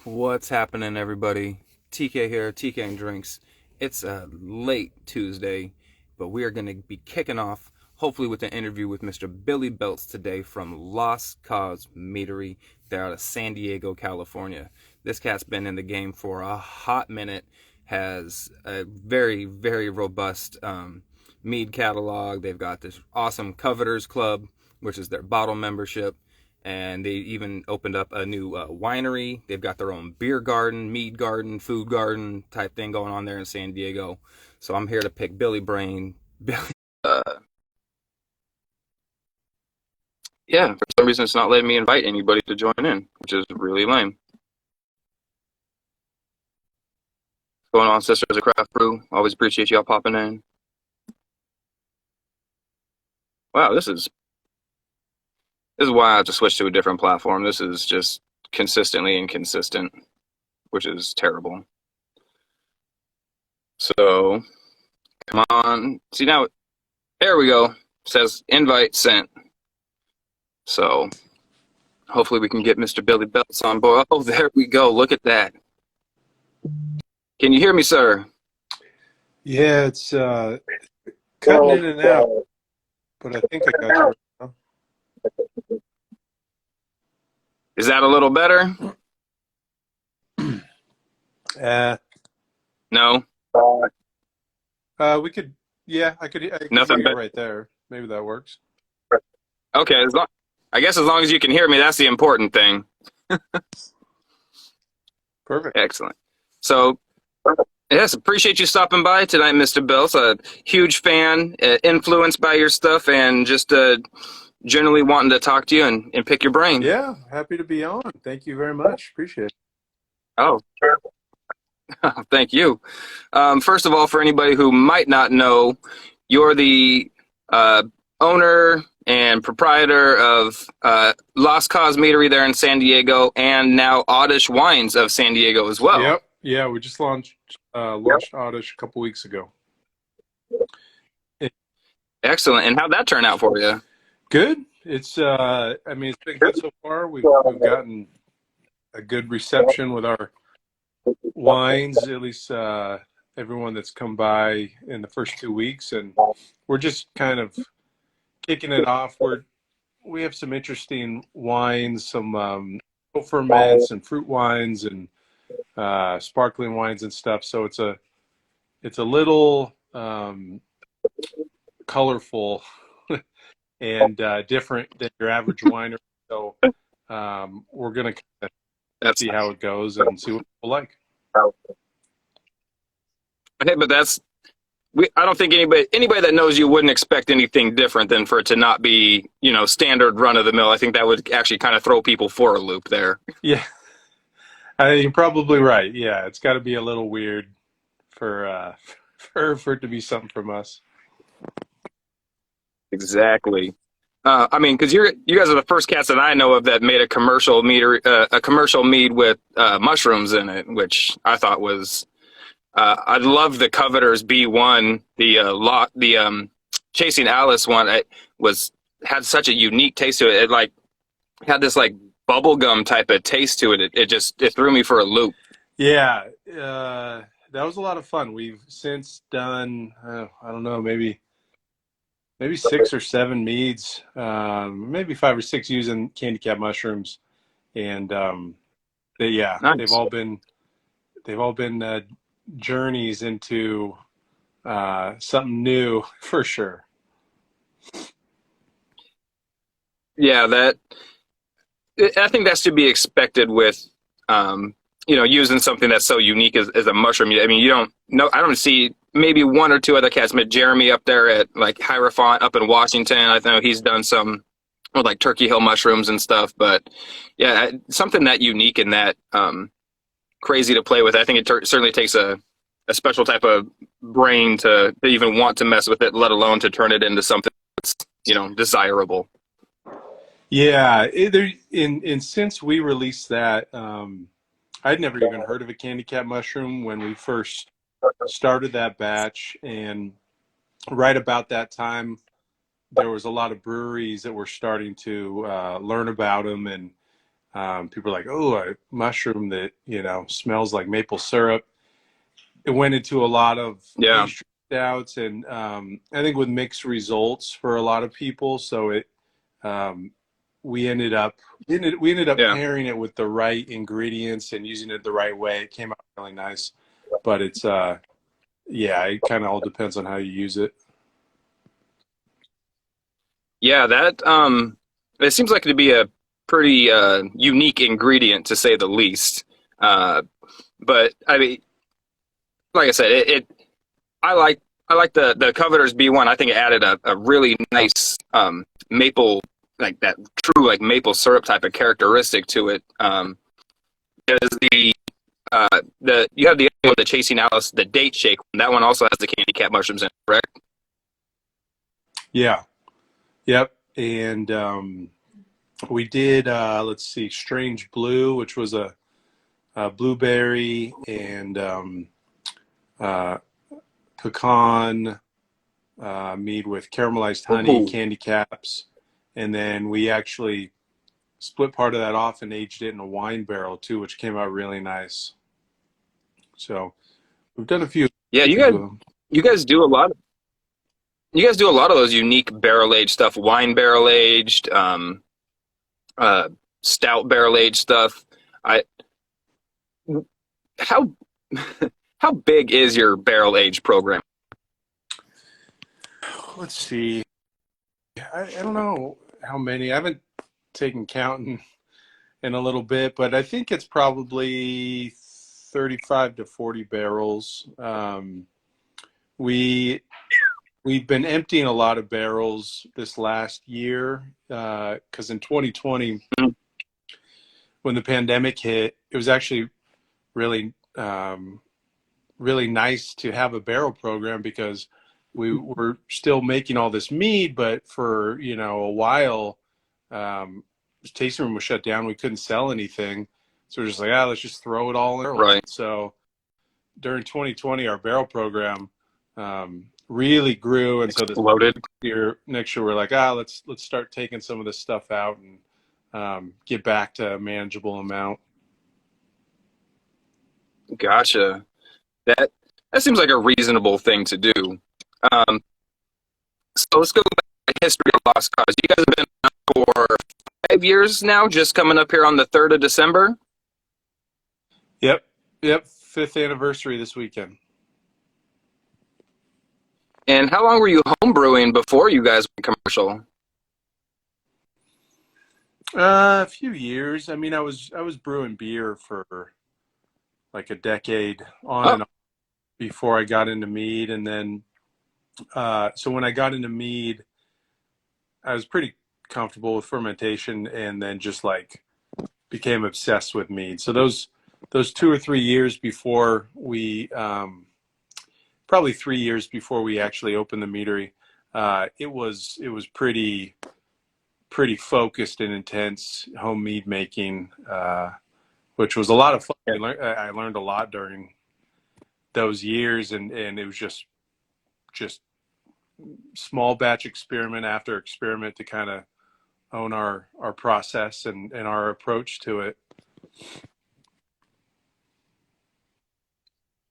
What's happening, everybody? TK here, TK and Drinks. It's a late Tuesday, but we are going to be kicking off, hopefully, with an interview with Mr. Billy Beltz today from Lost Cause Meadery. They're out of San Diego, California. This cat's been in the game for a hot minute, has a very, very robust mead catalog. They've got this awesome Coveters Club, which is their bottle membership, and they even opened up a new winery. They've got their own beer garden, mead garden, food garden type thing going on there in San Diego. So I'm here to pick Billy Brain. Billy, yeah, for some reason it's not letting me invite anybody to join in, which is really lame. What's going on, Sisters of Craft Brew? Always appreciate y'all popping in. Wow, this is why I have to switch to a different platform. This is just consistently inconsistent, which is terrible. So, come on. See now, there we go. It says invite sent. So, hopefully we can get Mr. Billy Beltz on board. Oh, there we go. Look at that. Can you hear me, sir? Yeah, it's cutting in and out, but I think I got you right now. Is that a little better? No? We could, yeah, I could hear Nothing you better? right there. Maybe that works. Okay, I guess as long as you can hear me, that's the important thing. Perfect. Excellent. So, yes, appreciate you stopping by tonight, Mr. Beltz. A huge fan, influenced by your stuff, and just generally wanting to talk to you and pick your brain. Yeah, happy to be on. Thank you very much. Appreciate it. Oh, thank you. First of all, for anybody who might not know, you're the owner and proprietor of Lost Cause Meadery there in San Diego, and now Oddish Wines of San Diego as well. Yep. Yeah, we just launched Oddish a couple weeks ago. Excellent. And how'd that turn out for you? Good. It's I mean, it's been good so far. We've gotten a good reception with our wines, at least everyone that's come by in the first 2 weeks, and we're just kind of kicking it off. We have some interesting wines, some ferments and fruit wines and sparkling wines and stuff. So it's a little colorful and different than your average winery. So we're gonna kind of see how it goes and see what people like. Okay, but I don't think anybody that knows you wouldn't expect anything different than for it to not be, standard run of the mill. I think that would actually kind of throw people for a loop there. Yeah, you're probably right. Yeah, it's got to be a little weird for it to be something from us. Exactly. I mean, because you guys are the first cats that I know of that made a commercial mead with mushrooms in it, which I thought was. I love the Coveters B1, the Chasing Alice one. It had such a unique taste to it. It had this bubblegum type of taste to it. It threw me for a loop. Yeah, that was a lot of fun. We've since done I don't know, maybe 6 or 7 meads, maybe 5 or 6 using candy cat mushrooms, and Nice. they've all been journeys into something new for sure. Yeah, I think that's to be expected with using something that's so unique as a mushroom. I mean, I don't see maybe 1 or 2 other cats. Met Jeremy up there at Hierophant up in Washington. I know he's done some with Turkey Hill mushrooms and stuff. But yeah, something that unique and that crazy to play with. I think it certainly takes a special type of brain to even want to mess with it, let alone to turn it into something that's desirable. Yeah, since we released that, I'd never even heard of a candy cat mushroom when we first started that batch, and right about that time, there was a lot of breweries that were starting to learn about them, and People are like, oh, a mushroom that, smells like maple syrup. It went into a lot of Yeah. pastry stouts, and I think with mixed results for a lot of people. So um, we ended up Yeah. pairing it with the right ingredients and using it the right way. It came out really nice, but it's yeah, it kind of all depends on how you use it. Yeah, that it seems like to be a pretty unique ingredient to say the least. Uh, but I mean, like I said, I like I like the Coveter's B1. I think it added a really nice maple, like that true like maple syrup type of characteristic to it. There's the you have the other one, the Chasing Alice, the date shake. That one also has the candy cat mushrooms in it, correct? Yeah. Yep. And we did let's see, Strange Blue, which was a blueberry and uh, pecan mead with caramelized honey, Ooh. candy caps, and then we actually split part of that off and aged it in a wine barrel too, which came out really nice. So we've done a few Yeah, things with them. you guys do a lot. You guys do a lot of those unique barrel aged stuff, wine barrel aged, uh, stout barrel aged stuff. I how how big is your barrel age program? Let's see. I don't know how many. I haven't taken count in a little bit, but I think it's probably 35 to 40 barrels. We we've been emptying a lot of barrels this last year because in 2020, when the pandemic hit, it was actually really really nice to have a barrel program because we were still making all this mead, but for a while, um, the tasting room was shut down. We couldn't sell anything, so we're just like, let's just throw it all in barrels. Right. So during 2020, our barrel program really grew, and so this Exploded. next year we're like, let's start taking some of this stuff out and get back to a manageable amount. Gotcha. That that seems like a reasonable thing to do. Um, so let's go back to history of Lost Cause. You guys have been on for 5 years now, just coming up here on the 3rd of December. Yep, yep. Fifth anniversary this weekend. And how long were you homebrewing before you guys went commercial? A few years. I mean, I was brewing beer for like a decade on Oh, and off before I got into mead, and then so when I got into mead, I was pretty comfortable with fermentation, and then just like became obsessed with mead. So those 2 or 3 years before we, probably 3 years before we actually opened the meadery, it was pretty focused and intense home mead making, which was a lot of fun. yeah. I learned a lot during those years, and it was just small batch experiment after experiment to kind of own our process and our approach to it.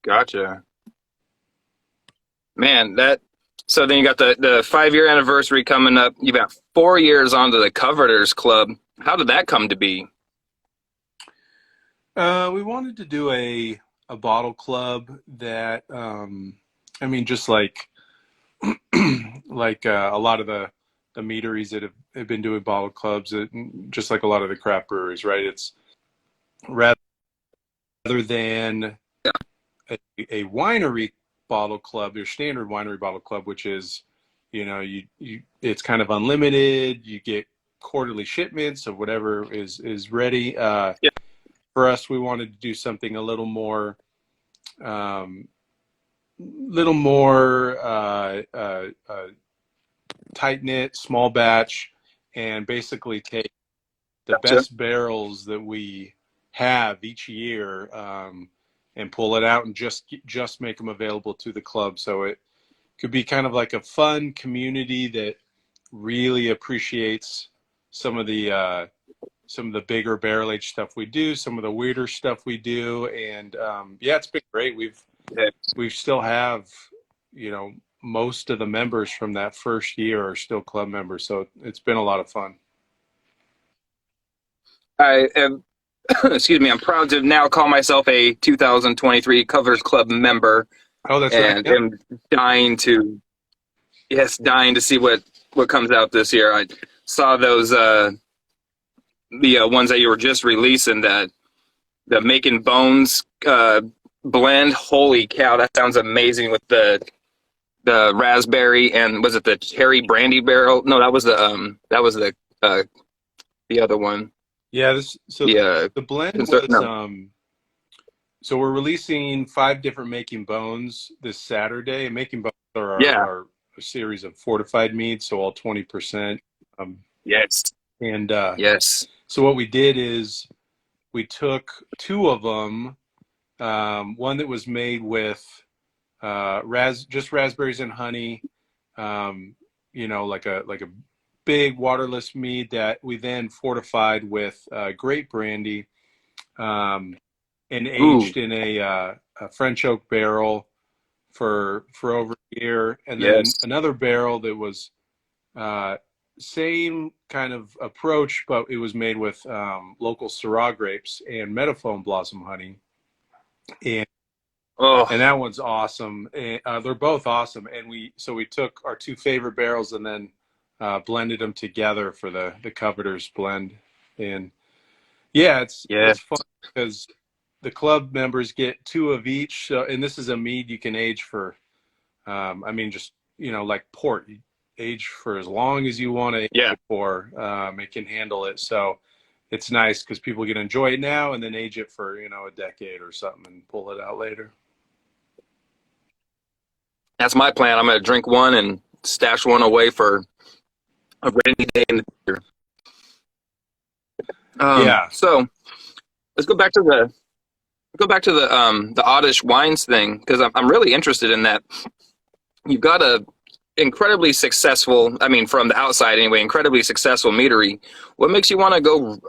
Gotcha. Man, that so then you got the 5 year anniversary coming up. You got 4 years onto the Coveters Club. How did that come to be? We wanted to do a bottle club that, I mean, just like like a lot of the meaderies that have been doing bottle clubs, just like a lot of the craft breweries, right? It's rather than a winery bottle club, your standard winery bottle club, which is, you it's kind of unlimited. You get quarterly shipments of whatever is ready. Yeah, For us, we wanted to do something a um, little more tight knit, small batch, and basically take the gotcha. best barrels that we have each year, and pull it out and just make them available to the club. So it could be kind of like a fun community that really appreciates some of some of the bigger barrel aged stuff we do, some of the weirder stuff we do, and yeah, it's been great. We still have, you know, most of the members from that first year are still club members, so it's been a lot of fun. I am, excuse me, I'm proud to now call myself a 2023 Covers Club member, Oh, that's right. and Yep. am dying to, yes, dying to see what comes out this year. I saw those the ones that you were just releasing, that the Making Bones blend. Holy cow, that sounds amazing with the raspberry, and was it the cherry brandy barrel? No, that was the other one. Yeah, The the blend was no. so we're releasing 5 different Making Bones this Saturday. And Making Bones are Yeah. our a series of fortified meads, so all 20%. Yes. And Yes. so what we did is we took 2 of them, one that was made with just raspberries and honey, you know, like a big waterless mead that we then fortified with grape brandy, and Ooh. aged in a French oak barrel for over a year, and then Yes. another barrel that was same kind of approach, but it was made with local Syrah grapes and Metaphone blossom honey, and Oh. that one's awesome. And, they're both awesome, and we took our 2 favorite barrels and then blended them together for the Coveters blend, and yeah, Yeah. it's fun because the club members get 2 of each, and this is a mead you can age for. I mean, just, you know, like port, you age for as long as you want to age Yeah. it for. It can handle it, so it's nice because people can enjoy it now and then age it for, you know, a decade or something and pull it out later. That's my plan. I'm gonna drink one and stash one away for a rainy day in the future. Yeah. So let's go back to the Oddish wines thing, because I'm really interested in that. You've got a incredibly successful, I mean, from the outside anyway, incredibly successful meadery. What makes you want to go,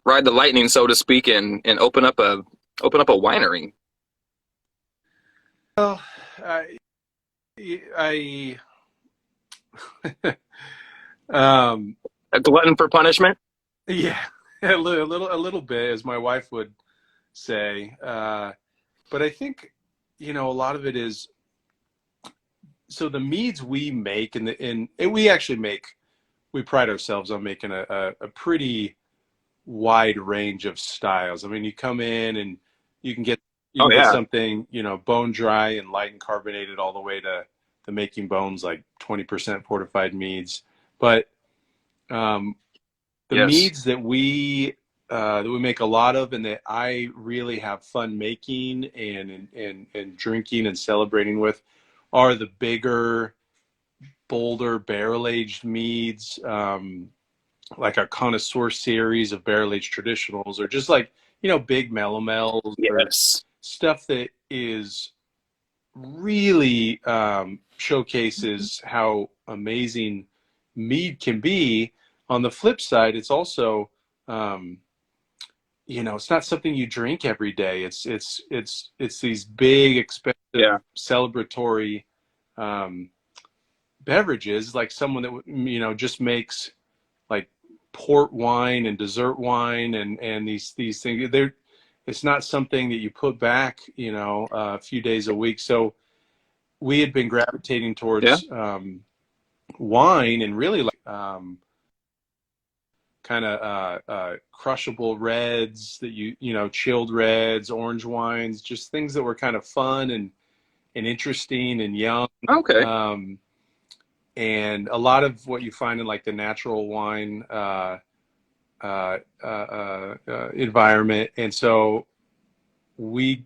ride the lightning, so to speak, and open up a winery? Well, I um, A glutton for punishment? yeah, a little bit, as my wife would say. But I think, you know, a lot of it is, so the meads we make, and we pride ourselves on making a pretty wide range of styles. I mean, you come in and you can get Oh yeah. something, you know, bone dry and light and carbonated, all the way to the Making Bones, like 20% fortified meads. But um, the Yes. meads that we make a lot of, and that I really have fun making and drinking and celebrating with, are the bigger, bolder barrel aged meads. Like our connoisseur series of barrel aged traditionals, or just like, you know, big melomels, or Yes. stuff that is really showcases how amazing mead can be. On the flip side, it's also, um, you know, it's not something you drink every day. It's these big, expensive, Yeah. celebratory um, beverages, like someone that, you know, just makes like port wine and dessert wine and these things. They're It's not something that you put back, you know, a few days a week. So we had been gravitating Yeah. towards wine, and really like kind of crushable reds, that you know, chilled reds, orange wines, just things that were kind of fun and interesting and young. Okay. Um, and a lot of what you find in like the natural wine environment. And so we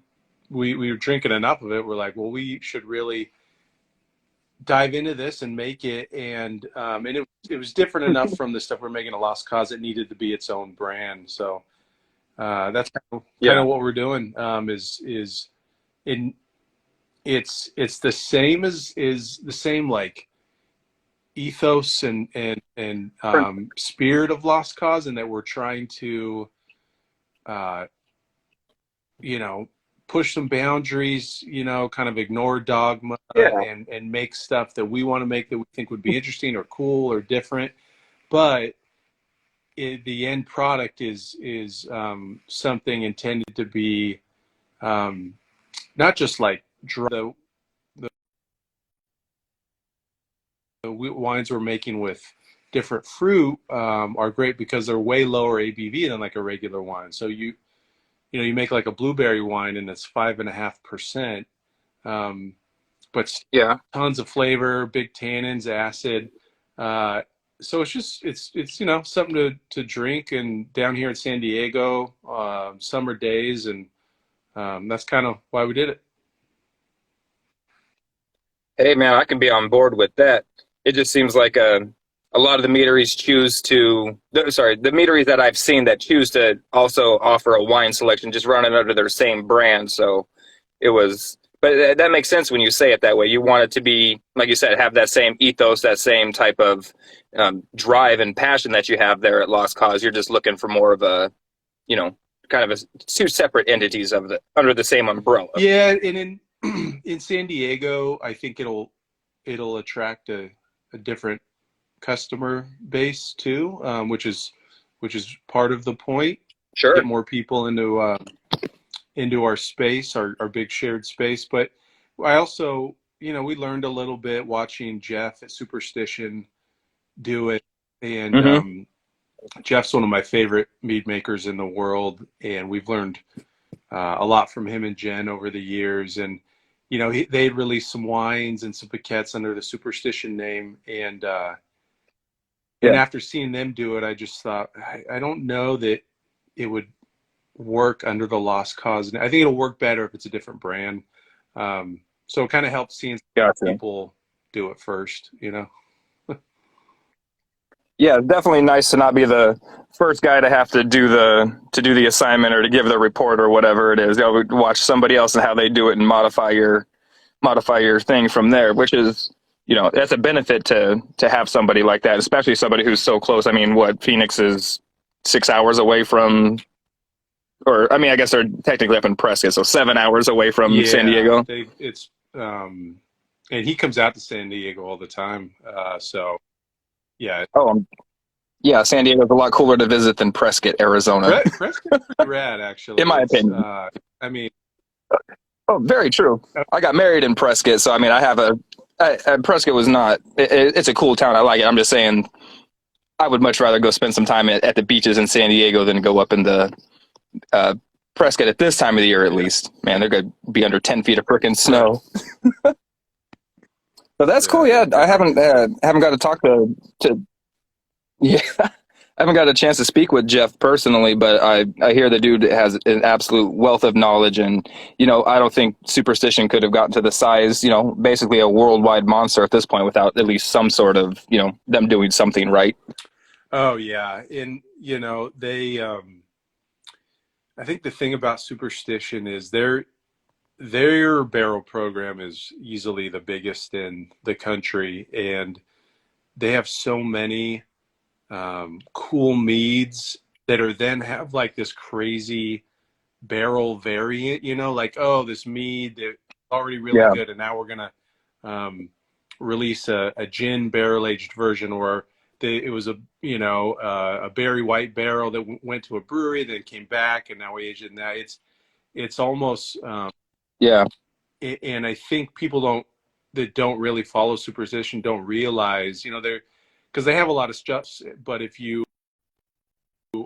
we were drinking enough of it. We're like, well, we should really dive into this and make it. And it was different enough from the stuff we're making at Lost Cause. It needed to be its own brand. So that's kind Yeah. of what we're doing. Is in It's the same, as is the same, like ethos and spirit of Lost Cause, and that we're trying to, uh, you know, push some boundaries, kind of ignore dogma Yeah. and make stuff that we want to make that we think would be interesting or cool or different. But the end product is something intended to be not just like the wines we're making with different fruit are great because they're way lower ABV than like a regular wine. So you make like a blueberry wine and it's 5.5%, but Yeah. tons of flavor, big tannins, acid. So it's something to drink, and down here in San Diego, summer days, and that's kind of why we did it. Hey man, I can be on board with that. It just seems like a lot of the meaderies the meaderies that I've seen that choose to also offer a wine selection just run it under their same brand. So it was, but that makes sense when you say it that way. You want it to be, like you said, have that same ethos, that same type of drive and passion that you have there at Lost Cause. You're just looking for more of a, you know, kind of two separate entities of under the same umbrella. Yeah, and in San Diego, I think it'll attract a different customer base too, which is part of the point. Sure. Get more people into our space, our big shared space. But I also, we learned a little bit watching Jeff at Superstition do it, and Mm-hmm. Jeff's one of my favorite mead makers in the world, and we've learned a lot from him and Jen over the years. And they'd released some wines and some piquettes under the Superstition name, and Yeah. after seeing them do it, I just thought, I don't know that it would work under the Lost Cause. I think it'll work better if it's a different brand. So it kind of helps seeing Gotcha. people do it first. Yeah, definitely nice to not be the first guy to have to do the assignment or to give the report or whatever it is. Watch somebody else and how they do it and modify your thing from there, which is, that's a benefit to have somebody like that, especially somebody who's so close. I mean, Phoenix is 6 hours away from, or I mean, I guess they're technically up in Prescott, so 7 hours away from San Diego. And he comes out to San Diego all the time. So yeah. Oh, yeah, San Diego's a lot cooler to visit than Prescott, Arizona. Prescott's pretty rad, actually. In my opinion. I mean, oh, very true. I got married in Prescott, so I mean, Prescott was not. It's a cool town. I like it. I'm just saying, I would much rather go spend some time at the beaches in San Diego than go up in the Prescott at this time of the year, at least. Man, they're going to be under 10 feet of frickin' snow. But that's cool. Yeah, I haven't got to talk to yeah, I haven't got a chance to speak with Jeff personally, but I hear the dude has an absolute wealth of knowledge, and I don't think Superstition could have gotten to the size, basically a worldwide monster at this point without at least some sort of them doing something right. Oh yeah, and they I think the thing about Superstition is their barrel program is easily the biggest in the country, and they have so many cool meads that are then have like this crazy barrel variant, like, oh, this mead that's already really good, and now we're gonna release a gin barrel aged version, or it was a berry white barrel that went to a brewery, then came back, and now we aged it in that. It's almost and I think people that don't really follow Superstition don't realize, they're, because they have a lot of stuff, but if you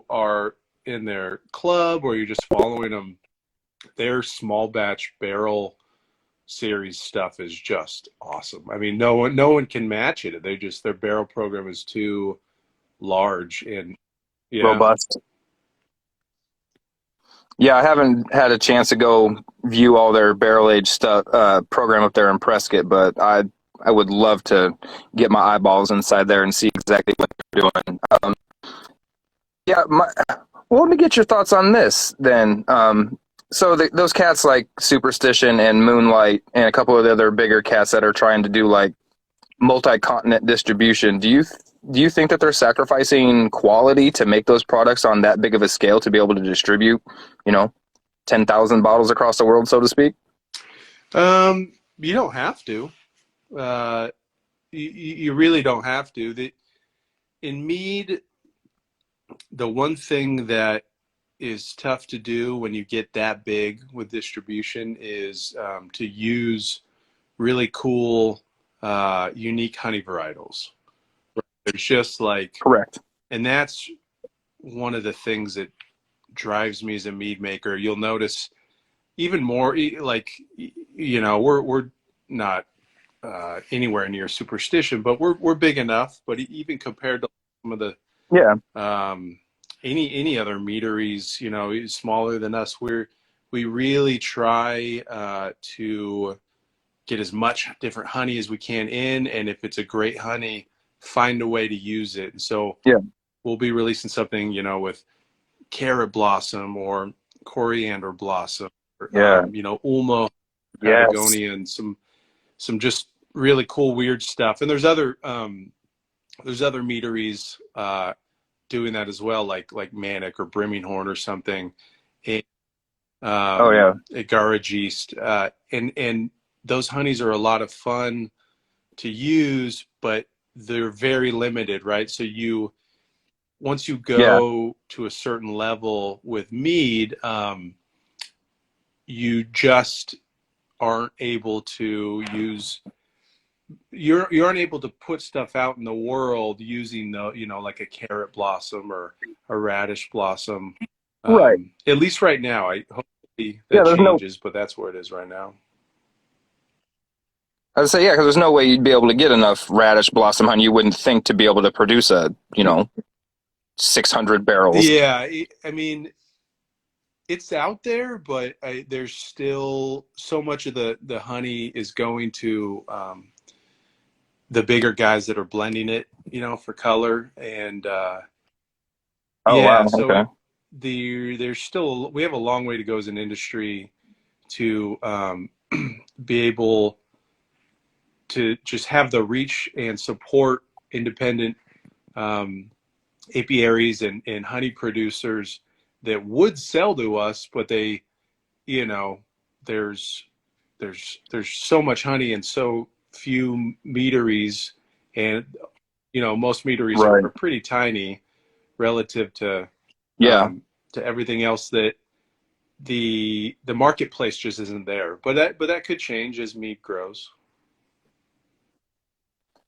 are in their club or you're just following them, their small batch barrel series stuff is just awesome. I mean, no one can match it. Their barrel program is too large and robust. Yeah, I haven't had a chance to go view all their barrel aged stuff program up there in Prescott, but I would love to get my eyeballs inside there and see exactly what they're doing. Well, let me get your thoughts on this then. So those cats like Superstition and Moonlight and a couple of the other bigger cats that are trying to do like, multi-continent distribution. Do you think that they're sacrificing quality to make those products on that big of a scale to be able to distribute, you know, 10,000 bottles across the world, so to speak? You don't have to. Uh, you really don't have to. In mead, the one thing that is tough to do when you get that big with distribution is to use really cool, unique honey varietals. There's just like, Correct. and that's one of the things that drives me as a mead maker. You'll notice even more, like, we're not anywhere near superstition, but we're big enough. But even compared to some of the Yeah. any other meaderies, smaller than us, we really try to get as much different honey as we can in, and if it's a great honey, find a way to use it. And so Yeah. we'll be releasing something, with carrot blossom or coriander blossom, or, Yeah. ulma, Yes. Patagonia, and some just really cool weird stuff. And there's other meaderies doing that as well, like Manic or Brimminghorn or something, and, Oh yeah. at Garage East, and those honeys are a lot of fun to use, but they're very limited, right? So once you Yeah. go to a certain level with mead, you just aren't able to use you aren't able to put stuff out in the world using like a carrot blossom or a radish blossom. Right. At least right now. I hopefully Yeah. that There's no. changes, but that's where it is right now. I would say yeah, because there's no way you'd be able to get enough radish blossom honey. You wouldn't think to be able to produce 600 barrels. Yeah, I mean, it's out there, but there's still so much of the honey is going to the bigger guys that are blending it, for color. And Oh yeah, wow. so Okay. there's still we have a long way to go as an industry to be able to just have the reach and support independent apiaries and honey producers that would sell to us, but they, you know, there's there's so much honey and so few meaderies, and most meaderies Right. are pretty tiny relative Yeah. to everything else, that the marketplace just isn't there. But that could change as meat grows.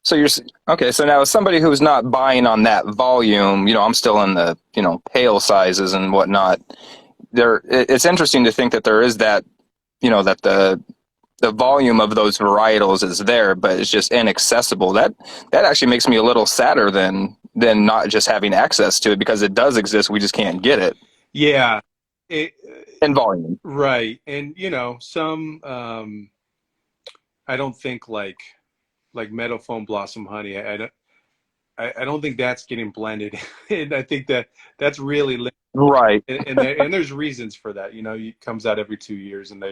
So okay. So now, as somebody who's not buying on that volume, I'm still in the pale sizes and whatnot. It's interesting to think that there is that that the volume of those varietals is there, but it's just inaccessible. That actually makes me a little sadder than not just having access to it, because it does exist. We just can't get it Yeah, it, in volume. right. And some I don't think like meadow foam blossom honey. I don't think that's getting blended, and I think that's really Right. and there's reasons for that. It comes out every 2 years, and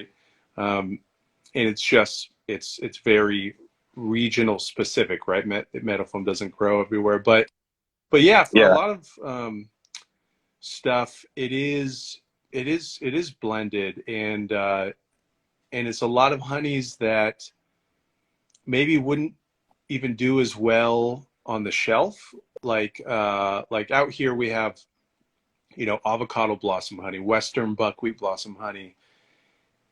and it's just it's very regional specific, right? Meadow foam doesn't grow everywhere, but yeah, for a Yeah. lot of stuff, it is blended, and it's a lot of honeys that maybe wouldn't even do as well on the shelf. Like out here we have avocado blossom honey, western buckwheat blossom honey,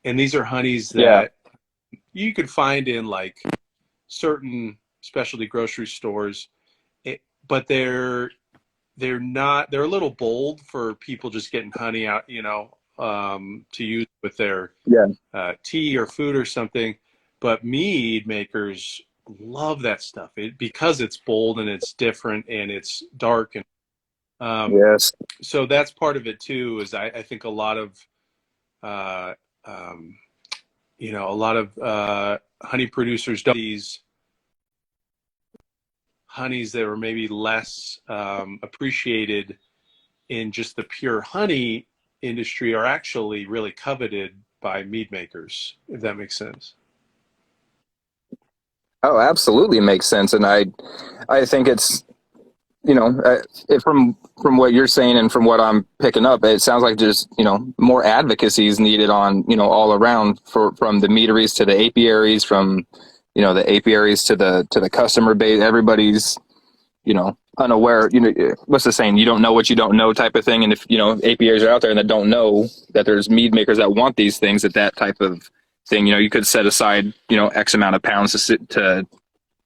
and these are honeys Yeah. that you could find in like certain specialty grocery stores, but they're a little bold for people just getting honey out, to use with their Yeah. tea or food or something. But mead makers love that stuff, because it's bold and it's different and it's dark, and Yes. so that's part of it too. Is I think a lot of uh, um, honey producers don't these honeys that are maybe less appreciated in just the pure honey industry are actually really coveted by mead makers, if that makes sense. Oh, absolutely makes sense, and I think it's from what you're saying and from what I'm picking up, it sounds like just more advocacy is needed on all around from the meaderies to the apiaries, from the apiaries to the customer base. Everybody's unaware. What's the saying? You don't know what you don't know, type of thing. And if apiaries are out there and that don't know that there's mead makers that want these things, that type of thing, you could set aside X amount of pounds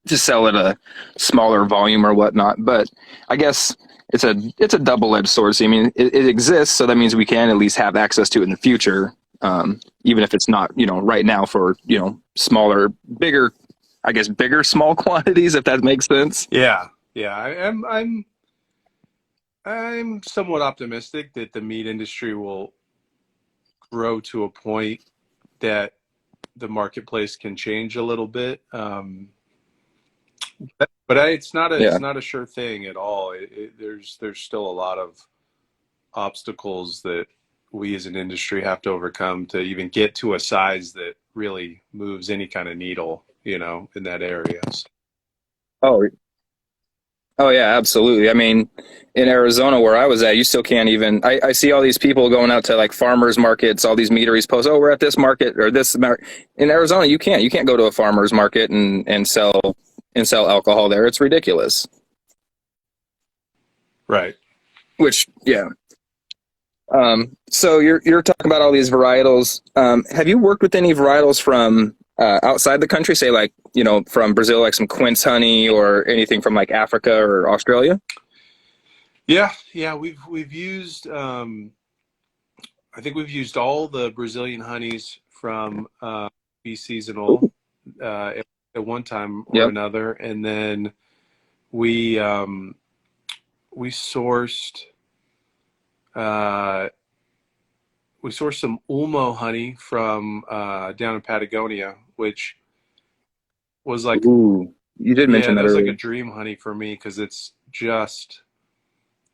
to sell at a smaller volume or whatnot. But I guess it's a double-edged sword. So, I mean, it exists, so that means we can at least have access to it in the future, even if it's not right now for smaller, bigger, I guess bigger small quantities, if that makes sense. Yeah, yeah. I'm somewhat optimistic that the meat industry will grow to a point that the marketplace can change a little bit. But it's Yeah. not a sure thing at all. There's still a lot of obstacles that we as an industry have to overcome to even get to a size that really moves any kind of needle, in that area. So, Oh, oh yeah, absolutely. I mean, in Arizona where I was at, you still can't even. I see all these people going out to like farmers markets, all these meaderies post. Oh, we're at this market or this market. In Arizona, you can't go to a farmers market and sell alcohol there. It's ridiculous. right. Which, yeah. So you're talking about all these varietals. Have you worked with any varietals from outside the country? Say like from Brazil, like some quince honey, or anything from like Africa or Australia? Yeah, yeah. We've used. I think we've used all the Brazilian honeys from Be Seasonal at one time or Yep. another, and then we um, we sourced uh, we sourced some Ulmo honey from down in Patagonia, which was like, Ooh, you did yeah, mention that that was like a earlier. dream honey for me because it's just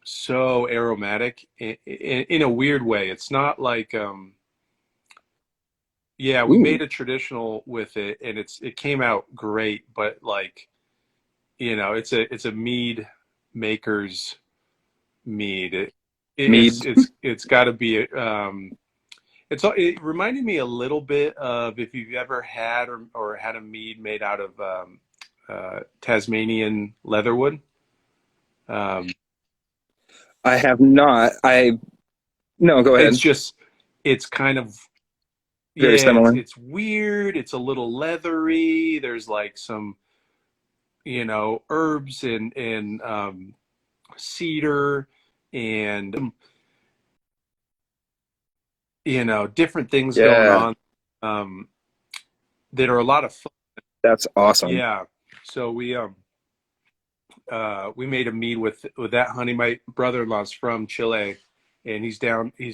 so aromatic in a weird way. It's not like yeah, we Ooh, made a traditional with it and it came out great, but like, it's a mead maker's mead. mead. It's got to be it reminded me a little bit of if you've ever had or had a mead made out of Tasmanian leatherwood. Um, I have not. I No, go it's ahead. just it's kind of Very yeah, similar. it's weird. It's a little leathery. There's like some herbs and cedar and different things going Yeah, on that are a lot of fun. that's awesome. Yeah. So we made a mead with that honey. My brother-in-law's from Chile, and he's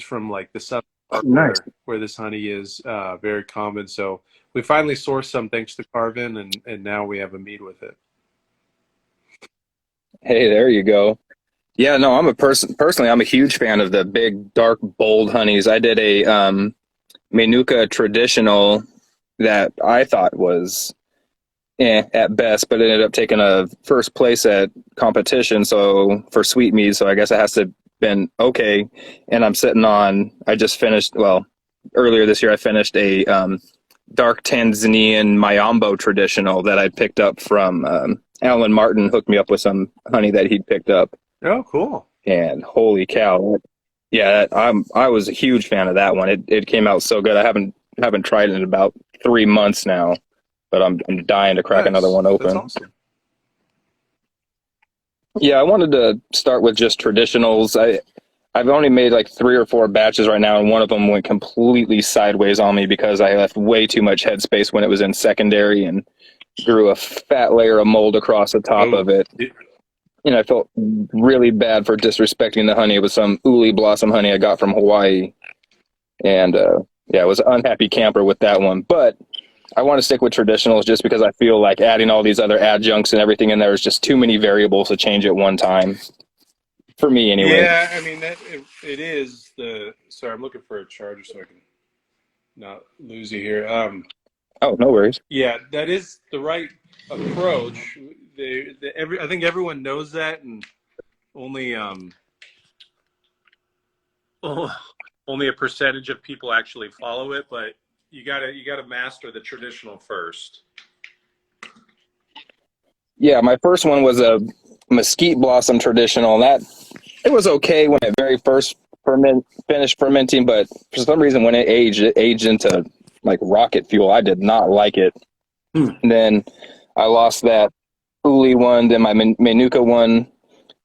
from like the southern Oh, part nice. where this honey is very common. So we finally sourced some thanks to Carvin, and now we have a mead with it. Hey, there you go. Yeah, no, I'm a person personally. I'm a huge fan of the big, dark, bold honeys. I did a Manuka traditional that I thought was at best, but it ended up taking a first place at competition. So for sweet mead, so I guess it has to been okay. And I'm sitting on. I just finished. Well, earlier this year, I finished a dark Tanzanian Mayambo traditional that I picked up from Alan Martin. Hooked me up with some honey that he'd picked up, Oh, cool. and holy cow! Yeah, I was a huge fan of that one. It came out so good. I haven't tried it in about 3 months now, but I'm dying to crack another Nice. one That's open. awesome. Yeah, I wanted to start with just traditionals. I've only made like 3 or 4 batches right now, and one of them went completely sideways on me because I left way too much headspace when it was in secondary and grew a fat layer of mold across the top Oh, of it. I felt really bad for disrespecting the honey. It was some uli blossom honey I got from Hawaii, and yeah, I was an unhappy camper with that one. But I want to stick with traditionals just because I feel like adding all these other adjuncts and everything in there is just too many variables to change at one time. For me, anyway. yeah. I mean it is the. Sorry, I'm looking for a charger so I can not lose you here. Oh, no worries. Yeah, that is the right approach. I think everyone knows that, and only only a percentage of people actually follow it. But you gotta master the traditional first. Yeah, my first one was a mesquite blossom traditional. That it was okay when it very first finished fermenting, but for some reason when it aged into like rocket fuel. I did not like it. And then I lost that Uli one. Then my Manuka one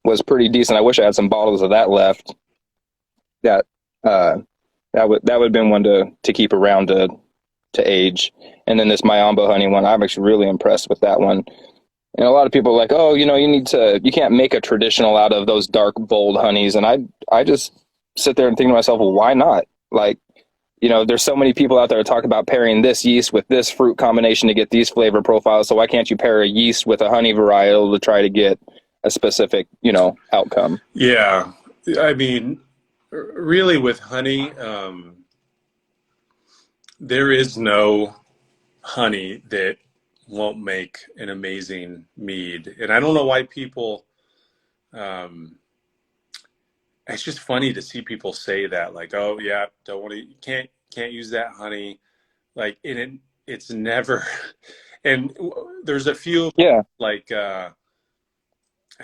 was pretty decent. I wish I had some bottles of that left. That uh, that would have been one to keep around to age. And then this Mayambo honey one, I'm actually really impressed with that one. And a lot of people are like, oh, you can't make a traditional out of those dark, bold honeys. And I just sit there and think to myself, well, why not? Like, there's so many people out there talk about pairing this yeast with this fruit combination to get these flavor profiles. So why can't you pair a yeast with a honey varietal to try to get a specific, outcome? Yeah, I mean, really with honey, there is no honey that won't make an amazing mead. And I don't know why people, it's just funny to see people say that, like, oh yeah, don't want to, can't use that honey. Like, it's never, and there's a few, Yeah. like, I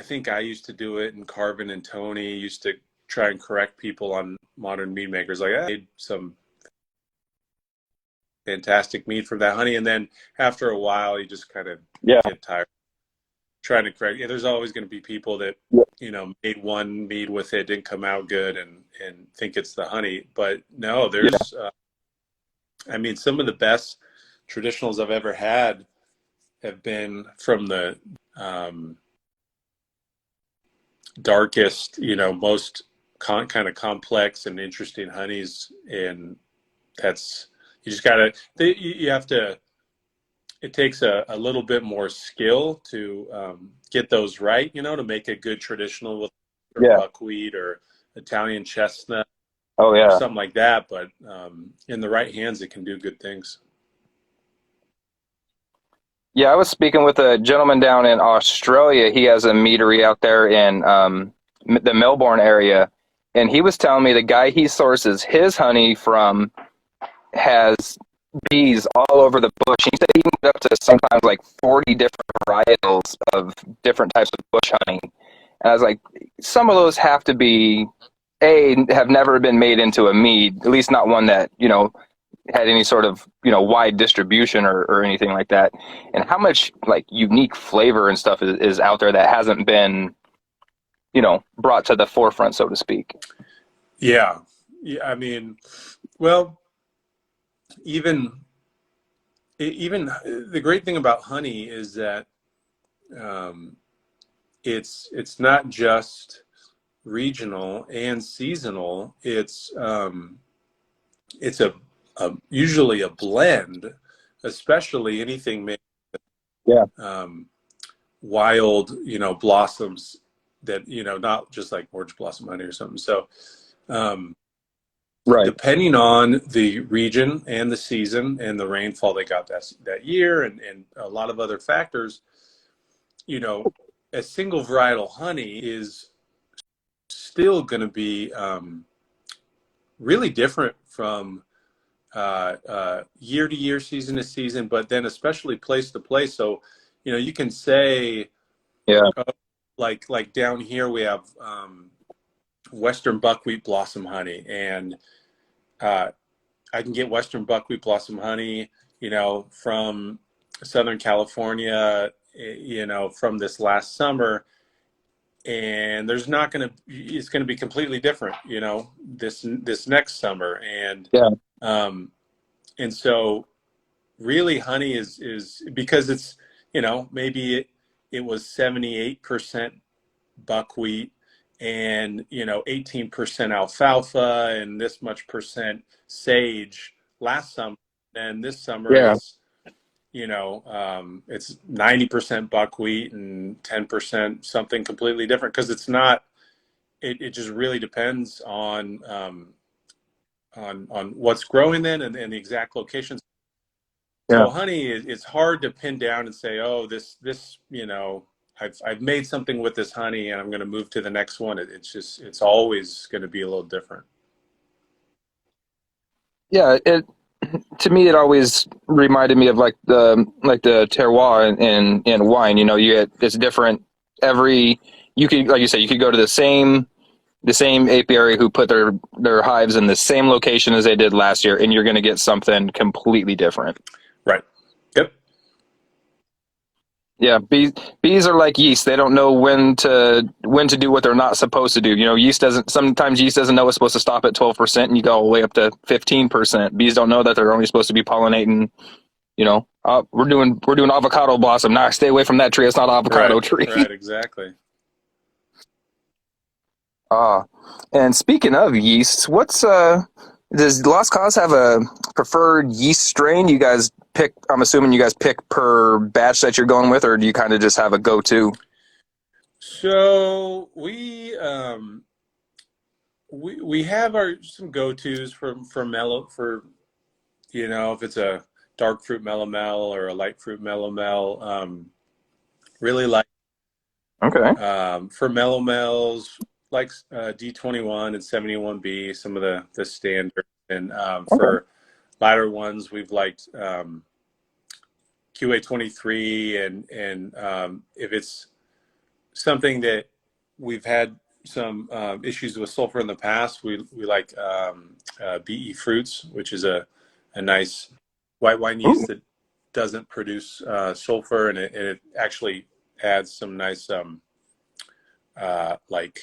think I used to do it, and Carvin and Tony used to try and correct people on modern mead makers. Like, I made some fantastic mead from that honey, and then after a while, you just kind of get tired trying to correct. Yeah, there's always going to be people that made one mead with it, didn't come out good, and think it's the honey. But no, there's, I mean, some of the best traditionals I've ever had have been from the darkest, most kind of complex and interesting honeys, and that's, you just gotta, you have to, it takes a little bit more skill to get those right, to make a good traditional with buckwheat or Italian chestnut, or something like that. But in the right hands, it can do good things. Yeah, I was speaking with a gentleman down in Australia. He has a meadery out there in the Melbourne area, and he was telling me the guy he sources his honey from has bees all over the bush. He said he can get up to sometimes like 40 different varietals of different types of bush honey. And I was like, some of those have to be, have never been made into a mead, at least not one that, had any sort of, wide distribution or anything like that. And how much like unique flavor and stuff is out there that hasn't been, brought to the forefront, so to speak. Yeah. I mean, well, even the great thing about honey is that it's not just regional and seasonal. It's usually a blend, especially anything made wild, blossoms that, not just like orange blossom honey or something. So depending on the region and the season and the rainfall they got that year, and a lot of other factors, a single varietal honey is still going to be really different from year to year, season to season, but then especially place to place. So, you can say, like down here we have Western buckwheat blossom honey, and I can get Western buckwheat blossom honey, from Southern California, from this last summer, and there's not going to, it's going to be completely different, this next summer. And and so really honey is because it's, maybe it was 78% buckwheat and 18% alfalfa and this much percent sage last summer, and this summer it's it's 90% buckwheat and 10% something completely different, because it's not, it just really depends on what's growing then, and the exact locations. Yeah. So honey, it's hard to pin down and say, oh, this, I've made something with this honey and I'm going to move to the next one. It's always going to be a little different. Yeah, it to me it always reminded me of like the terroir in wine. You know, it's different every you could like you said, you could go to the same apiary who put their hives in the same location as they did last year, and you're going to get something completely different. Right. Yep. Yeah, bees are like yeast. They don't know when to do what they're not supposed to do. You know, sometimes yeast doesn't know it's supposed to stop at 12%, and you go all the way up to 15%. Bees don't know that they're only supposed to be pollinating. You know, we're doing avocado blossom. Nah, stay away from that tree. It's not an avocado tree. Right. Exactly. Ah, and speaking of yeasts, does Lost Cause have a preferred yeast strain you guys pick? I'm assuming you guys pick per batch that you're going with, or do you kind of just have a go-to? So we have some go-tos for mellow for if it's a dark fruit melomel or a light fruit melomel. Really like Okay. for melomels like D21 and 71B, some of the standard, and Okay. for lighter ones we've liked QA23, and if it's something that we've had some issues with sulfur in the past, we like BE Fruits, which is a nice white wine Ooh. yeast that doesn't produce sulfur, and it actually adds some nice like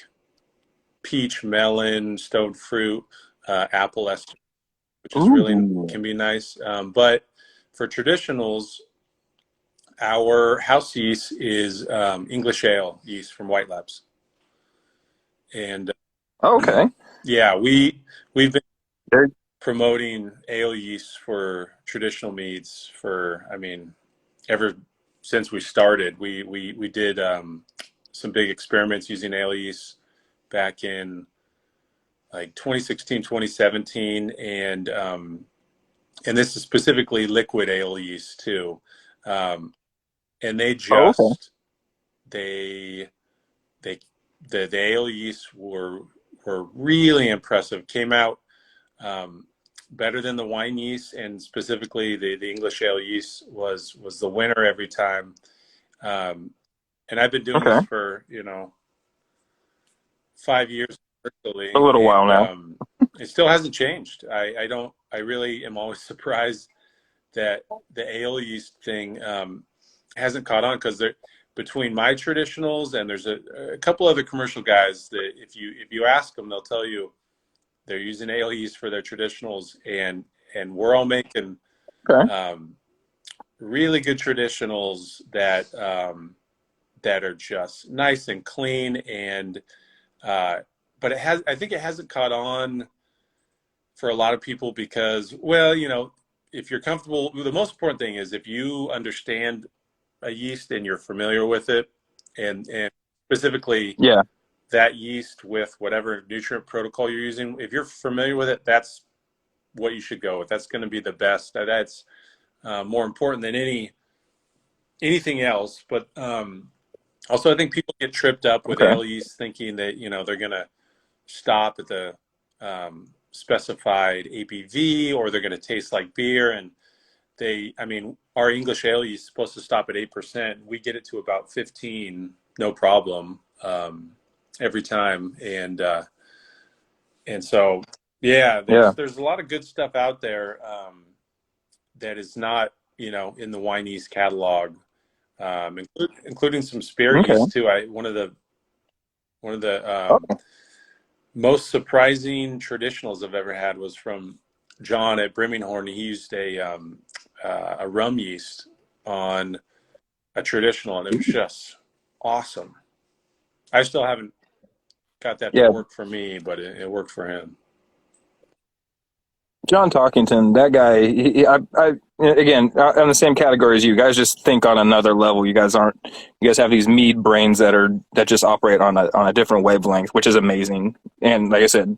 peach, melon, stone fruit, apple ester, which is really Ooh. can be nice. But for traditionals, our house yeast is English ale yeast from White Labs, and Okay. yeah, we've been There- promoting ale yeast for traditional meads for, I mean, ever since we started. We did some big experiments using ale yeast back in like 2016, 2017, and this is specifically liquid ale yeast too. And Oh, okay. they they the ale yeast were really impressive. Came out better than the wine yeast, and specifically the English ale yeast was the winner every time. And I've been doing Okay. this for 5 years A virtually, little while and now. it still hasn't changed. I really am always surprised that the ale yeast thing hasn't caught on, because between my traditionals and there's a couple other commercial guys that if you ask them, they'll tell you they're using ale yeast for their traditionals, and we're all making Okay. really good traditionals that are just nice and clean, and but I think it hasn't caught on for a lot of people because, well, if you're comfortable, the most important thing is if you understand a yeast and you're familiar with it, and specifically Yeah. that yeast with whatever nutrient protocol you're using, if you're familiar with it, that's what you should go with. That's going to be the best. That's more important than anything else. But also, I think people get tripped up with Okay. ale yeast, thinking that they're going to stop at the specified ABV, or they're going to taste like beer. And I mean, our English ale yeast is supposed to stop at 8%. We get it to about 15, no problem, every time. And so, yeah, Yeah. there's a lot of good stuff out there that is not, in the wine yeast catalog, including some spear Okay. yeast too. One of the Oh, most surprising traditionals I've ever had was from John at Brimminghorn. He used a rum yeast on a traditional, and it was just awesome. I still haven't got that to yeah. work for me, but it worked for him. John Talkington, that guy. I again on the same category as you guys. Just think on another level. You guys aren't. You guys have these mead brains that just operate on a different wavelength, which is amazing. And like I said,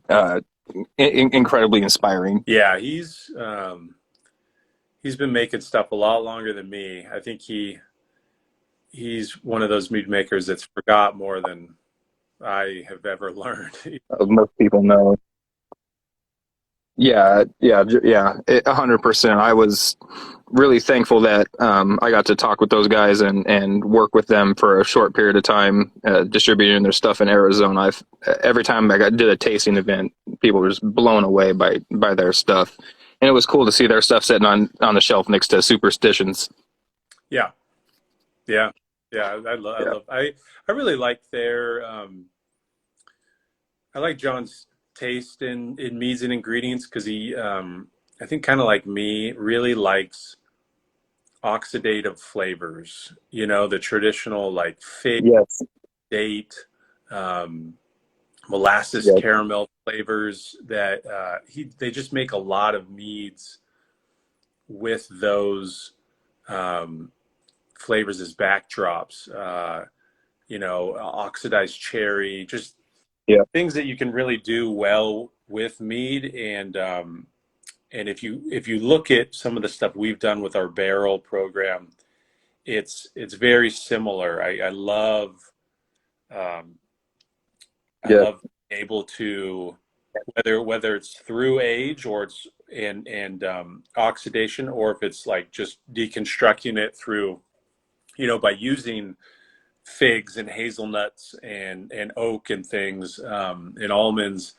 incredibly inspiring. Yeah, he's been making stuff a lot longer than me. I think he's one of those mead makers that's forgot more than I have ever learned. Most people know. Yeah, yeah, yeah, 100%. I was really thankful that I got to talk with those guys and work with them for a short period of time, distributing their stuff in Arizona. Every time did a tasting event, people were just blown away by their stuff, and it was cool to see their stuff sitting on the shelf next to Superstitions. Yeah, yeah, yeah. Yeah, I really like their. I like John's taste in meats and ingredients because he, I think, kind of like me, really likes oxidative flavors. You know, the traditional like fig, yes, date, um, molasses, yes, caramel flavors that they just make a lot of meads with those um, flavors as backdrops. You know, oxidized cherry, just yeah, things that you can really do well with mead. And if you look at some of the stuff we've done with our barrel program, it's very similar. Um, I yeah, love being able to whether it's through age or it's and oxidation, or if it's like just deconstructing it through, you know, by using figs and hazelnuts and oak and things, and almonds,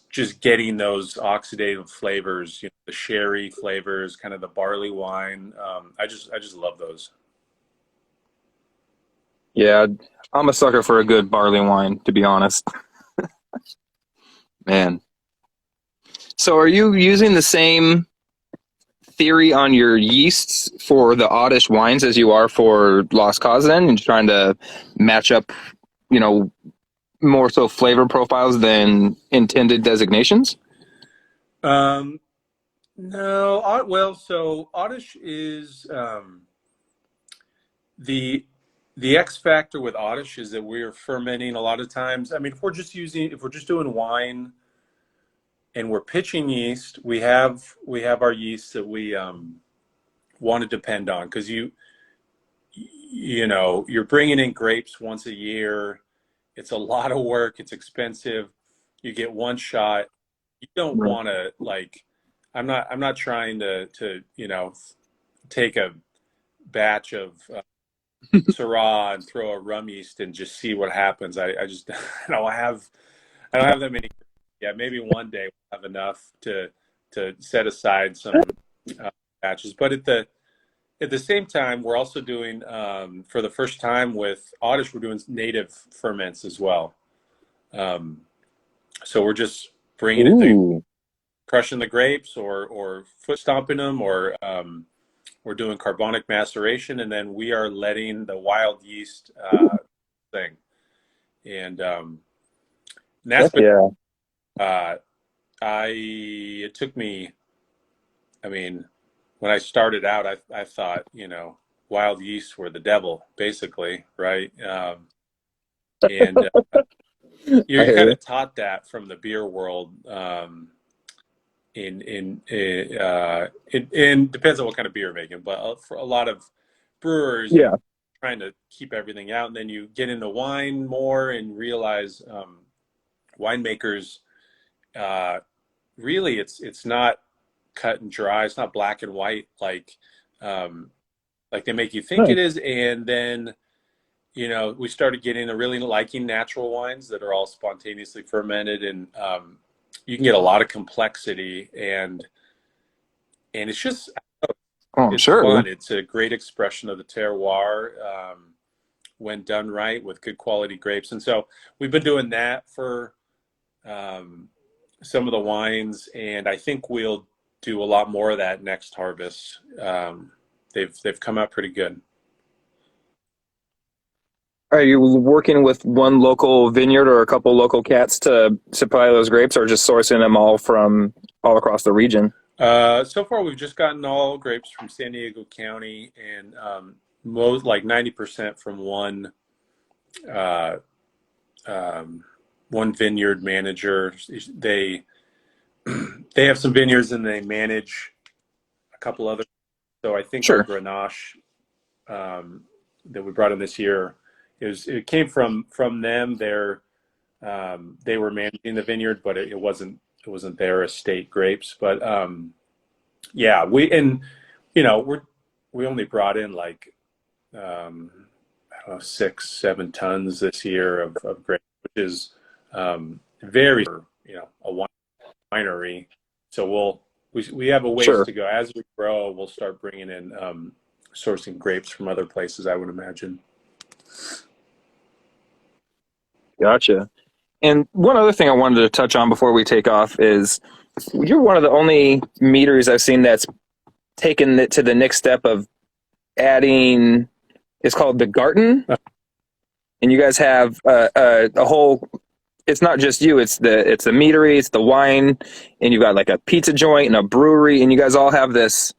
just getting those oxidative flavors, you know, the sherry flavors, kind of the barley wine. I just love those. yeah. I'm a sucker for a good barley wine, to be honest, man. So, are you using the same theory on your yeasts for the Oddish wines as you are for Lost Cause then, and trying to match up, you know, more so flavor profiles than intended designations? Um, no, well, so Oddish is the the X factor with Oddish is that we're fermenting a lot of times. I mean, if we're just doing wine and we're pitching yeast, we have our yeast that we want to depend on because you know, you're bringing in grapes once a year. It's a lot of work. It's expensive. You get one shot. You don't Right. want to like. I'm not trying to you know, take a batch of Syrah and throw a rum yeast and just see what happens. I just I don't have that many. Yeah, maybe one day we'll have enough to set aside some batches. But at the same time, we're also doing for the first time with Oddish, we're doing native ferments as well. Um, so we're just bringing it, Ooh, crushing the grapes or foot stomping them, or we're doing carbonic maceration, and then we are letting the wild yeast thing. And that's heck been yeah. uh, it took me. I mean, when I started out, I thought, you know, wild yeast were the devil, basically, right? And I you're hear kind you. of taught that from the beer world. In depends on what kind of beer you're making, but for a lot of brewers, you Yeah, trying to keep everything out, and then you get into wine more and realize winemakers uh, really it's not cut and dry. It's not black and white um, like they make you think it nice. is. And then, you know, we started getting a really liking natural wines that are all spontaneously fermented, and you can get a lot of complexity, and it's just Oh, I'm it's sure. fun. It's a great expression of the terroir when done right with good quality grapes. And so we've been doing that for um, some of the wines, and I think we'll do a lot more of that next harvest. They've come out pretty good. Are you working with one local vineyard or a couple local cats to supply those grapes, or just sourcing them all from all across the region? So far, we've just gotten all grapes from San Diego County, and most like 90% from uh, um, one vineyard manager. They they have some vineyards and they manage a couple other. So I think our Sure. Grenache that we brought in this year, it came from them. They were managing the vineyard, but it wasn't their estate grapes. But yeah, we only brought in like I don't know, 6-7 tons this year of grapes, which is very, a winery. So we have a ways Sure. to go. As we grow, we'll start bringing in sourcing grapes from other places, I would imagine. Gotcha. And one other thing I wanted to touch on before we take off is you're one of the only meaderies I've seen that's taken it to the next step of adding. It's called the Garden, and you guys have a whole. It's not just you. It's the meadery, it's the wine, and you've got like a pizza joint and a brewery, and you guys all have this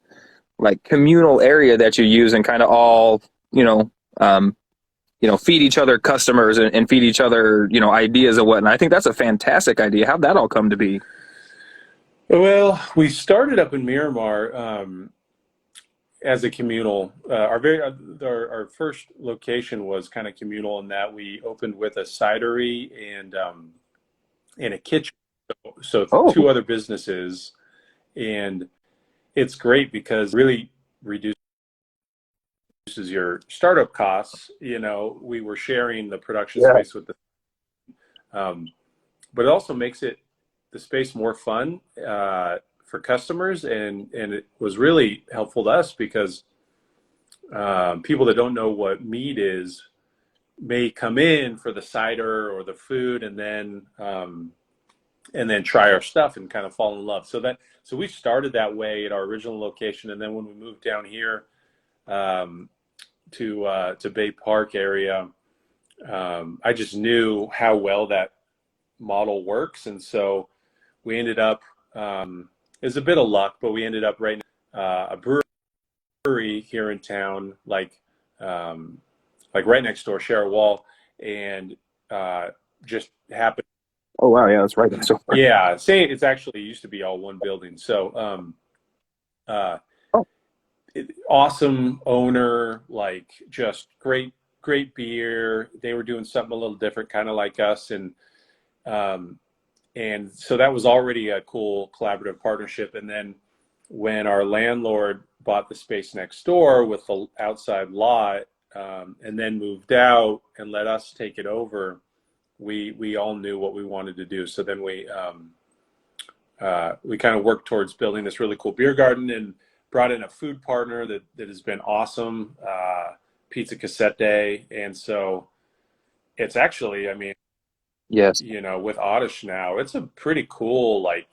like communal area that you use and kind of all feed each other customers and feed each other ideas and whatnot. I think that's a fantastic idea. How'd that all come to be? Well, we started up in Miramar as a communal. Our first location was kind of communal in that we opened with a cidery and a kitchen, so Oh, two other businesses, and it's great because it really reduces your startup costs. We were sharing the production yeah. space with but it also makes the space more fun for customers, and it was really helpful to us because people that don't know what mead is may come in for the cider or the food, and then try our stuff and kind of fall in love. So we started that way at our original location, and then when we moved down here to Bay Park area, I just knew how well that model works, and so we ended up. It was a bit of luck, but we ended up right a brewery here in town, like right next door, share a wall, and just happened. Oh wow, yeah, that's right. So Yeah, it actually used to be all one building. So awesome owner, like just great beer. They were doing something a little different, kind of like us, and so that was already a cool collaborative partnership. And then when our landlord bought the space next door with the outside lot, and then moved out and let us take it over, we all knew what we wanted to do. So then we kind of worked towards building this really cool beer garden and brought in a food partner that has been awesome, Pizza Cassette. And so it's actually, I mean, yes, with Oddish now, it's a pretty cool, like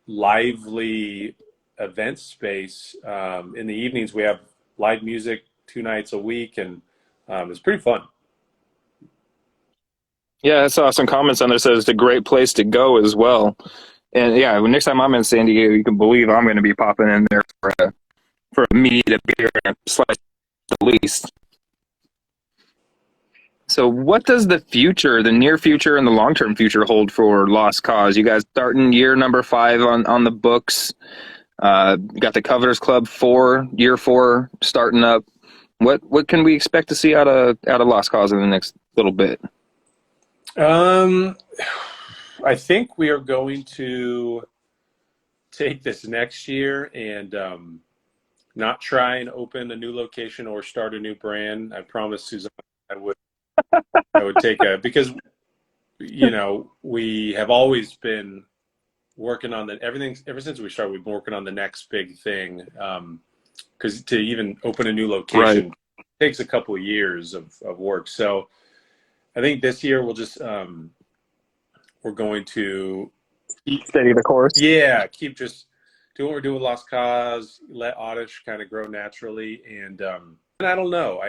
lively event space. In the evenings, we have live music 2 nights a week, and it's pretty fun. yeah, I saw some comments on there says it's a great place to go as well. And yeah, next time I'm in San Diego, you can believe I'm going to be popping in there for a meat, a beer, and a slice at least. So what does the future, the near future and the long-term future hold for Lost Cause? You guys starting year number 5 on the books. Got the Covetous Club year 4 starting up. What can we expect to see out of Lost Cause in the next little bit? I think we are going to take this next year and not try and open a new location or start a new brand. I promised Suzanne I would take because we have always been working on everything ever since we started. We've been working on the next big thing, because to even open a new location takes a couple of years of work. So I think this year we'll just we're going to Steady the course. Yeah, keep just doing what we're doing with Lost Cause, let Oddish kind of grow naturally, and I don't know.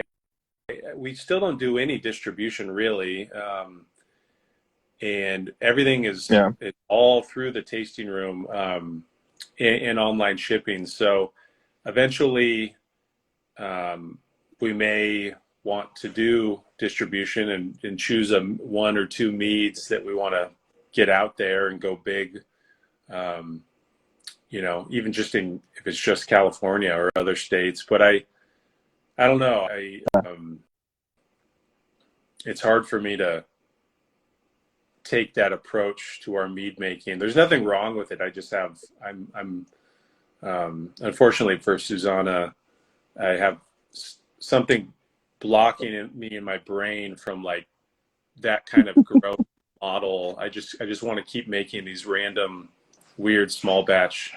We still don't do any distribution really, and everything is it's all through the tasting room and online shipping. So eventually, we may want to do distribution and choose 1 or 2 meads that we want to get out there and go big. even just if it's just California or other states. But I don't know. It's hard for me to take that approach to our mead making. There's nothing wrong with it. I'm unfortunately for Susanna, I have something blocking me in my brain from like that kind of growth model. I just want to keep making these random, weird small batch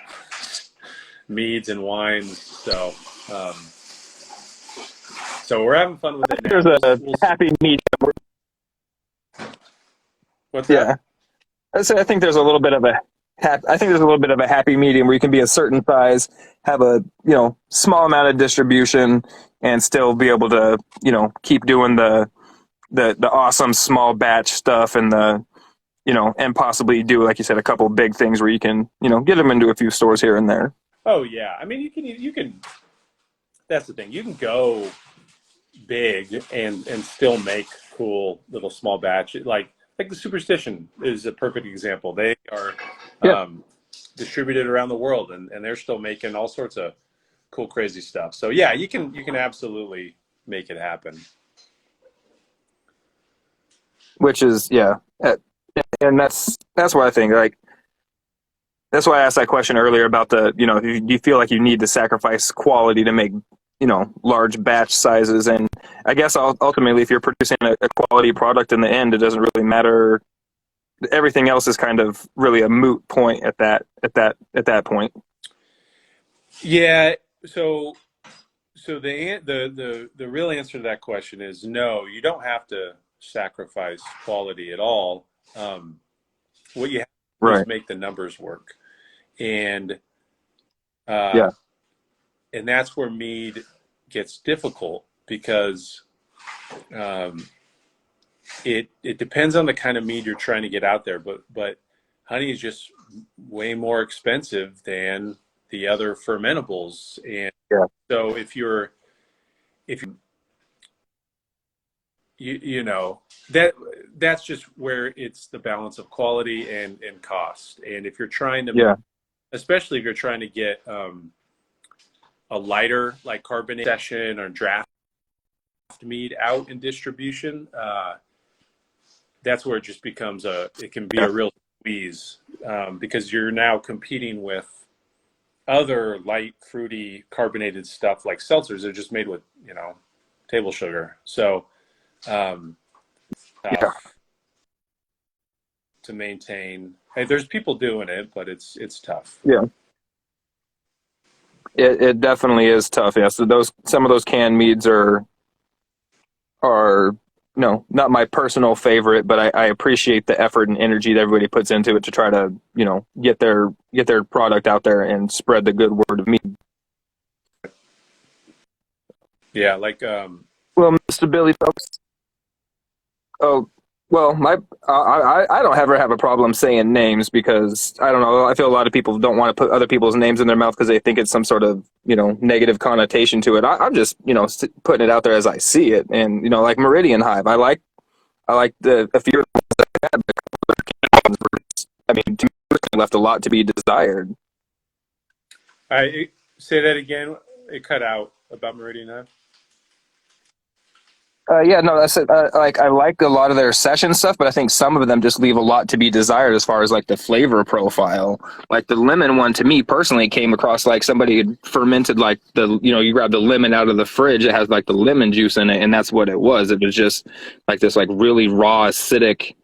meads and wines. So we're having fun with it now. There's a happy medium. What's that? I think there's a little bit of a happy medium where you can be a certain size, have a small amount of distribution, and still be able to keep doing the awesome small batch stuff and and possibly do, like you said, a couple of big things where you can get them into a few stores here and there. Oh yeah, I mean you can. That's the thing. You can go big and still make cool little small batch like the Superstition is a perfect example. They are distributed around the world and they're still making all sorts of cool, crazy stuff. So yeah, you can absolutely make it happen. Which is and that's why I think that's why I asked that question earlier about do you feel like you need to sacrifice quality to make large batch sizes? And I guess ultimately, if you're producing a quality product in the end, it doesn't really matter. Everything else is kind of really a moot point at that point. Yeah. So the real answer to that question is no. You don't have to sacrifice quality at all. What you have to do is make the numbers work, and and that's where mead gets difficult because it depends on the kind of mead you're trying to get out there. But honey is just way more expensive than the other fermentables, and so if you that's just where it's the balance of quality and cost. And if you're trying to especially if you're trying to get a lighter like carbonate session or draft mead out in distribution, that's where it just becomes it can be a real squeeze, because you're now competing with other light fruity carbonated stuff like seltzers. They're just made with table sugar. So to maintain. Hey, there's people doing it, but it's tough. Yeah. It definitely is tough. Yeah. So some of those canned meads are not my personal favorite, but I appreciate the effort and energy that everybody puts into it to try to get their product out there and spread the good word of mead. Yeah, like well, Mr. Billy Beltz. Oh, well, I don't ever have a problem saying names because I don't know. I feel a lot of people don't want to put other people's names in their mouth because they think it's some sort of negative connotation to it. I'm just putting it out there as I see it, and like Meridian Hive. I like a few of the ones that I had, but a couple of ones I mean, to me, left a lot to be desired. I say that again. It cut out about Meridian Hive. That's it. I like a lot of their session stuff, but I think some of them just leave a lot to be desired as far as like the flavor profile. Like the lemon one, to me personally, came across like somebody had fermented like you grab the lemon out of the fridge, it has like the lemon juice in it, and that's what it was. It was just like this like really raw, acidic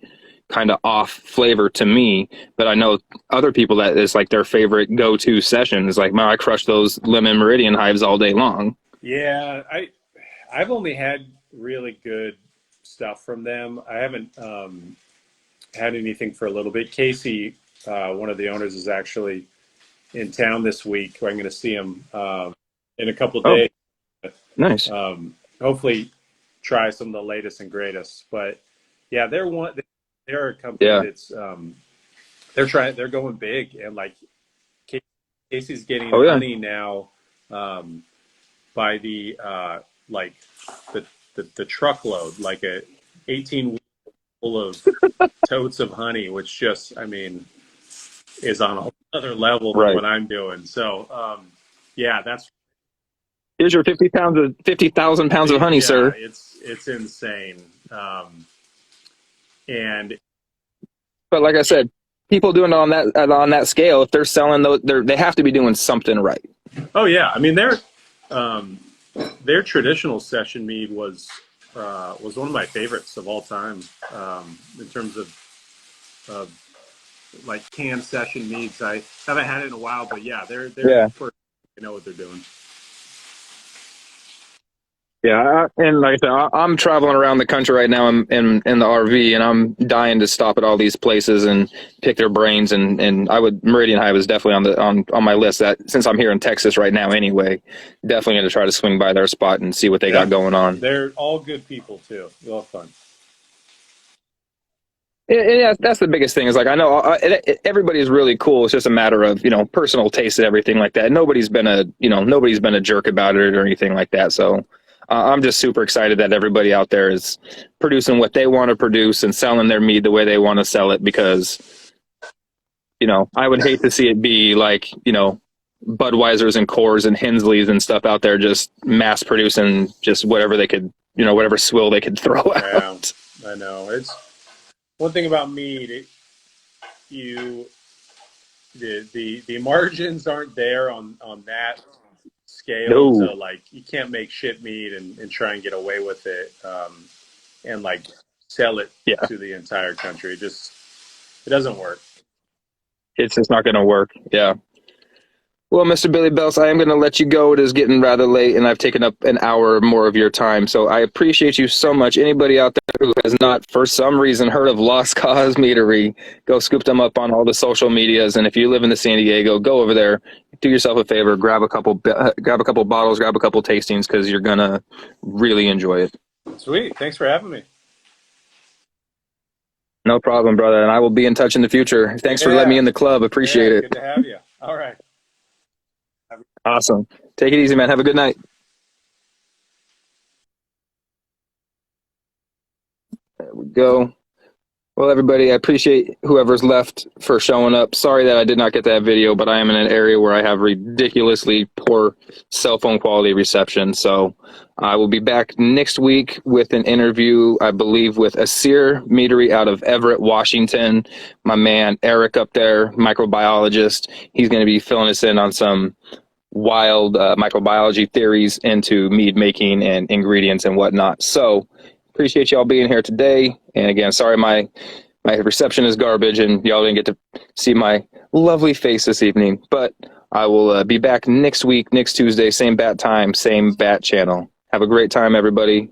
kind of off flavor to me. But I know other people that is like their favorite go-to session is like, man, I crush those lemon Meridian Hives all day long. Yeah, I've only had really good stuff from them. I haven't had anything for a little bit. Casey, one of the owners, is actually in town this week. I'm going to see him in a couple of days. Nice. Hopefully try some of the latest and greatest. But yeah, they're a company that's they're going big, and like Casey's getting honey now by the the truckload, like a 18 full of totes of honey, which just, I mean, is on another level than Right. what I'm doing. So, yeah, that's Here's your 50,000 pounds of honey, yeah, sir. it's insane. And But like I said, people doing it on that scale, if they're selling those, they have to be doing something right. oh yeah, I mean um, their traditional session mead was one of my favorites of all time, in terms of like canned session meads. I haven't had it in a while, but yeah, they're Yeah. they know what they're doing. Yeah, and like I said, I'm traveling around the country right now in the RV, and I'm dying to stop at all these places and pick their brains. And Meridian High was definitely on my list. That since I'm here in Texas right now anyway, definitely going to try to swing by their spot and see what they got Yeah, going on. they're all good people too. You'll have fun. Yeah, that's the biggest thing. Is like I know everybody is really cool. It's just a matter of personal taste and everything like that. Nobody's been a jerk about it or anything like that. So I'm just super excited that everybody out there is producing what they want to produce and selling their mead the way they want to sell it. Because I would hate to see it be like Budweisers and Coors and Hensleys and stuff out there just mass producing just whatever they could whatever swill they could throw out. Yeah, I know. It's one thing about mead. The margins aren't there on that scale. No. So like you can't make shit mead and try and get away with it, and like sell it Yeah. to the entire country. It doesn't work. It's just not going to work. Yeah. Well, Mr. Billy Beltz, I am going to let you go. It is getting rather late, and I've taken up an hour or more of your time. So I appreciate you so much. Anybody out there who has not, for some reason, heard of Lost Cause Meadery, go scoop them up on all the social medias. And if you live in the San Diego, go over there, do yourself a favor, grab a couple bottles, grab a couple tastings, because you're going to really enjoy it. Sweet. Thanks for having me. No problem, brother. And I will be in touch in the future. Thanks for letting me in the club. Appreciate it. Good to have you. All right. Awesome. Take it easy, man. Have a good night. There we go. Well, everybody, I appreciate whoever's left for showing up. Sorry that I did not get that video, but I am in an area where I have ridiculously poor cell phone quality reception. So I will be back next week with an interview, I believe, with Asir Meadery out of Everett, Washington. My man, Eric up there, microbiologist. He's going to be filling us in on some wild microbiology theories into mead making and ingredients and whatnot. So appreciate y'all being here today. And again, sorry my reception is garbage and y'all didn't get to see my lovely face this evening. But I will be back next week, next Tuesday, same bat time, same bat channel. Have a great time, everybody.